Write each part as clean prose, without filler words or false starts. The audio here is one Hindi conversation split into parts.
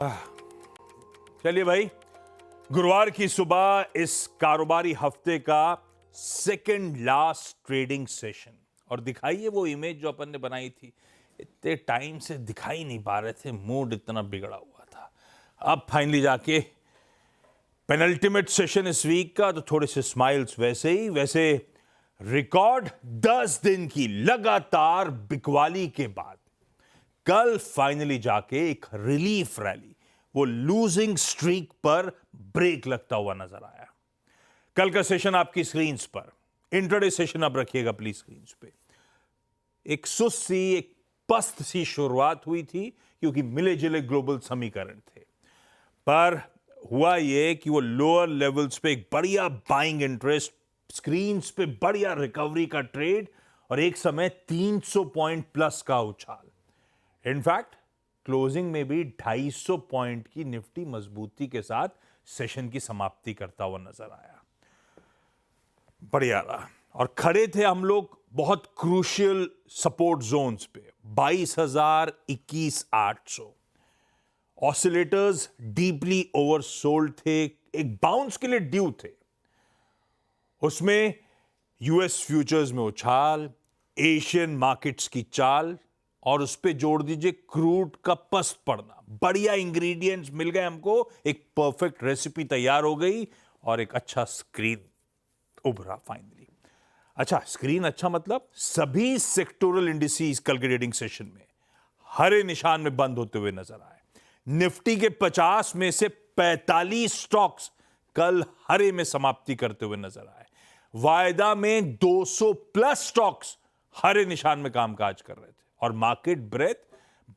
चलिए भाई, गुरुवार की सुबह इस कारोबारी हफ्ते का सेकंड लास्ट ट्रेडिंग सेशन, और दिखाइए वो इमेज जो अपन ने बनाई थी। इतने टाइम से दिखाई नहीं पा रहे थे, मूड इतना बिगड़ा हुआ था। अब फाइनली जाके पेनल्टीमेट सेशन इस वीक का, तो थोड़े से स्माइल्स वैसे रिकॉर्ड 10 दिन की लगातार बिकवाली के बाद कल फाइनली जाके एक रिलीफ रैली, वो लूजिंग स्ट्रीक पर ब्रेक लगता हुआ नजर आया। कल का सेशन आपकी स्क्रीन्स पर, इंट्राडे सेशन अब रखिएगा प्लीज स्क्रीन्स पे। एक सुस्त सी, एक पस्त सी शुरुआत हुई थी क्योंकि मिले जुले ग्लोबल समीकरण थे, पर हुआ यह कि वो लोअर लेवल्स पे एक बढ़िया बाइंग इंटरेस्ट, स्क्रीन्स पे बढ़िया रिकवरी का ट्रेड, और एक समय 300 पॉइंट प्लस का उछाल। इनफैक्ट क्लोजिंग में भी 250 पॉइंट की निफ्टी मजबूती के साथ सेशन की समाप्ति करता हुआ नजर आया। बढ़िया रहा, और खड़े थे हम लोग बहुत क्रूशियल सपोर्ट जोन्स पे, 22,000, 21,800। ऑसिलेटर्स डीपली ओवरसोल्ड थे, एक बाउंस के लिए ड्यू थे। उसमें यूएस फ्यूचर्स में उछाल, एशियन मार्केट्स की चाल, और उस पे जोड़ दीजिए क्रूड का पस्त पड़ना। बढ़िया इंग्रेडिएंट्स मिल गए हमको, एक परफेक्ट रेसिपी तैयार हो गई, और एक अच्छा स्क्रीन उभरा फाइनली। अच्छा स्क्रीन अच्छा मतलब सभी सेक्टोरल इंडिसेस कल के ट्रेडिंग सेशन में हरे निशान में बंद होते हुए नजर आए। निफ्टी के 50 में से 45 स्टॉक्स कल हरे में समाप्ति करते हुए नजर आए। वायदा में 200 प्लस स्टॉक्स हरे निशान में कामकाज कर रहे थे, और मार्केट ब्रेथ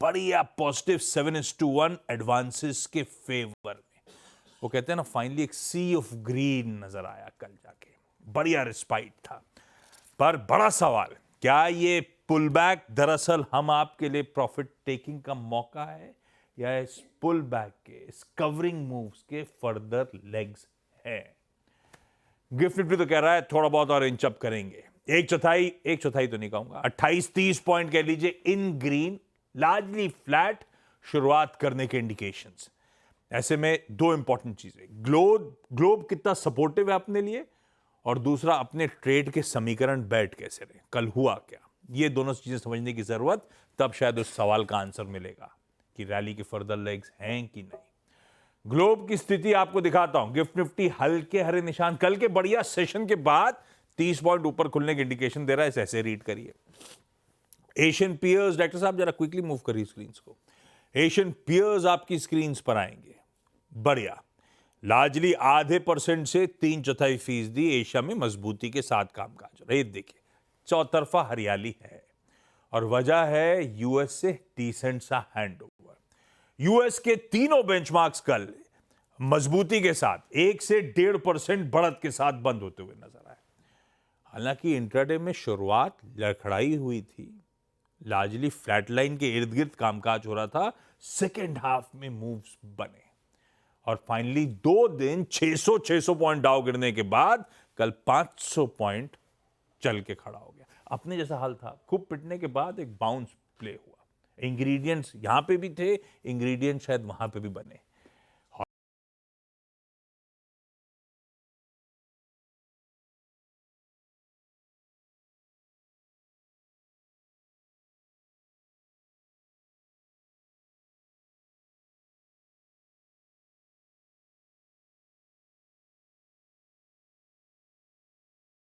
बढ़िया पॉजिटिव 7:1 एडवांसेस के फेवर में। वो कहते हैं ना, फाइनली एक सी ऑफ ग्रीन नजर आया कल जाके, बढ़िया रिस्पाइट था। पर बड़ा सवाल, क्या ये पुल बैक दरअसल हम आपके लिए प्रॉफिट टेकिंग का मौका है, या इस पुल बैक के, इस कवरिंग मूव्स के फर्दर लेग्स है? गिफ्ट निफ्टी तो कह रहा है थोड़ा बहुत और इंच अप करेंगे, एक चौथाई तो नहीं कहूंगा, 28-30 पॉइंट कह लीजिए इन ग्रीन, लार्जली फ्लैट शुरुआत करने के इंडिकेशंस। ऐसे में दो इंपॉर्टेंट चीजें, ग्लोब कितना सपोर्टिव है अपने लिए, और दूसरा अपने ट्रेड के समीकरण बैठ कैसे रहे, कल हुआ क्या, ये दोनों चीजें समझने की जरूरत, तब शायद उस सवाल का आंसर मिलेगा कि रैली के फर्दर लेग्स हैं कि नहीं। ग्लोब की स्थिति आपको दिखाता हूं। गिफ्ट निफ्टी हल्के हरे निशान, कल के बढ़िया सेशन के बाद 30 पॉइंट ऊपर खुलने की इंडिकेशन दे रहा है, ऐसे रीड करिए। एशियन पियर्स, डायरेक्टर साहब जरा क्विकली मूव करिए स्क्रीन्स को। एशियन पियर्स आपकी स्क्रीन्स पर आएंगे, बढ़िया, लार्जली आधे % से 3/4% एशिया में मजबूती के साथ कामकाज हो रहा है। देखिए चौतरफा हरियाली है, और वजह है यूएस से डिसेंट सा हैंडओवर। यूएस के तीनों बेंचमार्क्स कल मजबूती के साथ 1 से 1.5% बढ़त के साथ बंद होते हुए नजर आए। हालांकि इंट्राडे में शुरुआत लड़खड़ाई हुई थी, लार्जली फ्लैटलाइन के इर्द गिर्द कामकाज हो रहा था, सेकेंड हाफ में मूव्स बने, और फाइनली 2 दिन 600 पॉइंट डाउ गिरने के बाद कल 500 पॉइंट चल के खड़ा हो गया। अपने जैसा हाल था, खूब पिटने के बाद एक बाउंस प्ले हुआ। इंग्रेडिएंट्स यहां पे भी थे, इंग्रेडिएंट्स शायद वहां पे भी बने।